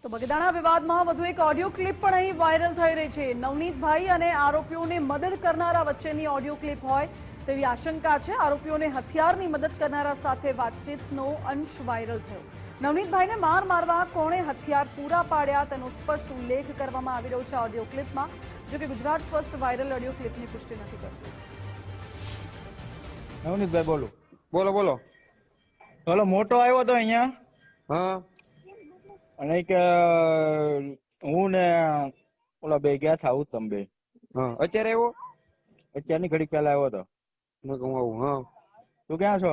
તો બગદાણા વિવાદમાં વધુ એક ઓડિયો ક્લિપ પણ અહીં વાયરલ થઈ રહી છે। નવનીતભાઈ અને આરોપીઓને મદદ કરનારા વચ્ચેની ઓડિયો ક્લિપ હોય તેવી આશંકા છે। આરોપીઓને હથિયારની મદદ કરનારા સાથે વાતચીતનો અંશ વાયરલ થયો। નવનીતભાઈને માર મારવા કોણે હથિયાર પૂરા પાડ્યા તેનો સ્પષ્ટ ઉલ્લેખ કરવામાં આવી રહ્યો છે ઓડિયો ક્લિપમાં। જો કે ગુજરાત ફર્સ્ટ વાયરલ ઓડિયો ક્લિપની પુષ્ટિ નથી કરતું। નવનીતભાઈ બોલો બોલો બોલો ચાલો મોટો આવ્યો તો અહીંયા હા અને કે હું ને ઓલા બે ગયા થા ઉત્તમ બે હા અત્યારે આવ્યો અત્યારની ઘડી પહેલા આવ્યો તો મેં કહું આવું હા તું ક્યાં છો?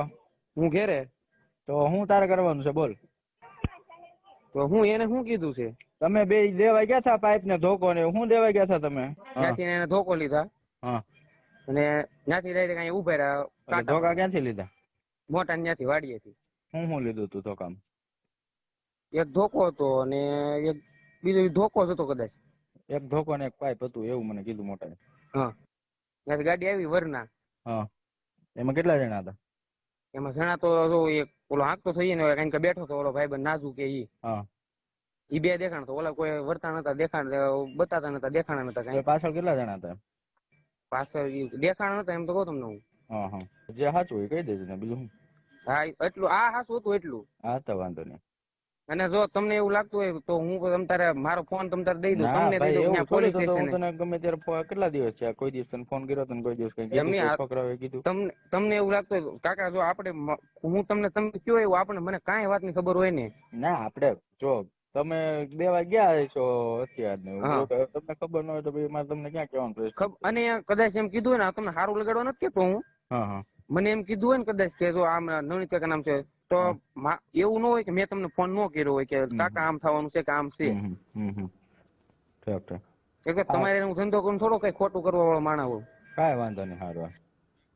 હું ઘેરે તો હું તારે કરવાનું છે બોલ। તો હું એને શું કીધું છે તમે બે દેવા ગયા થા પાઇપ ને ધોકો ને હું દેવા ગયા થા તમે? ત્યાંથી એને ધોકો લીધા હા અને ત્યાંથી ડાયરેક્ટ અહીંયા ઉભા રહ્યા એટલે ધોકા ક્યાંથી લીધા? મોટા ત્યાંથી વાડીએથી હું લીધું તું ધોકામાં? એક ધોકો હતો અને એક બીજો ધોકો જ હતો કદાચ। એક ધોકો ને એક પાઇપ હતું એવું મને કીધું મોટા। હા ત્યાંથી ગાડી આવી વરના। હા એમાં કેટલા જણા હતા? એમાં જણા તો જો એક ઓલો હાંકતો થઈ ને કારણ કે બેઠો તો ઓલો ભાઈ નાજુ કે ઈ હા ઈ બે દેખાણ તો ઓલા કોઈ વર્તા નતા દેખાણ બતાતા નતા દેખાણા નતા કઈ। પાછળ કેટલા જણા હતા? પાછળ દેખાણ નતા એમ તો કહું તમને હું। હા હા જે સાચું હોય કહી દેજો ને બીજું શું। હા એટલું આ હાસું હતું એટલું। હા તો વાંધો નહીં। અને જો તમને એવું લાગતું હોય તો હું તમતારે મારો ફોન તમતારે દઈ દઉં, ના તમને દઈ ભાઈ દઉં એવું પોલીસ થોડું તો હું સ્ટેશન। તને ગમે ત્યારે કેટલા દિવસ છે કોઈ દિવસ તને ફોન કર્યો તને કોઈ દિવસ કઈ કીધું એમની કોઈ છોકરાઓએ કીધું? તમને એવું લાગતું હોય કાકા જો આપણે હું તમને તમે કયો એવું આપણે મને કાંઈ વાતની ખબર હોય ને ના આપણે જો તમે દેવા ગયા છો અત્યાર ને હા તમને ખબર ન હોય તો ભાઈ મારે તમને ક્યાં કહેવાનું પ્રશ્ન? અને કદાચ એમ કીધું હોય ને તમને સારું લગાડવા નથી કેતો હું। હા હા મને એમ કીધું હોય ને કદાચ કે જો આમ નવનીત કાકા નામ છે તો એવું ન હોય કે મેં તમને ફોન ન કર્યો હોય કે કાકા આમ થવાનું છે કે આમ છે। ઠીક ઠીક કે તમારે હું ધંધો કરું થોડો કઈ ખોટું કરવા વાળો માણસ હોય। કાંઈ વાંધો નહીં સારું।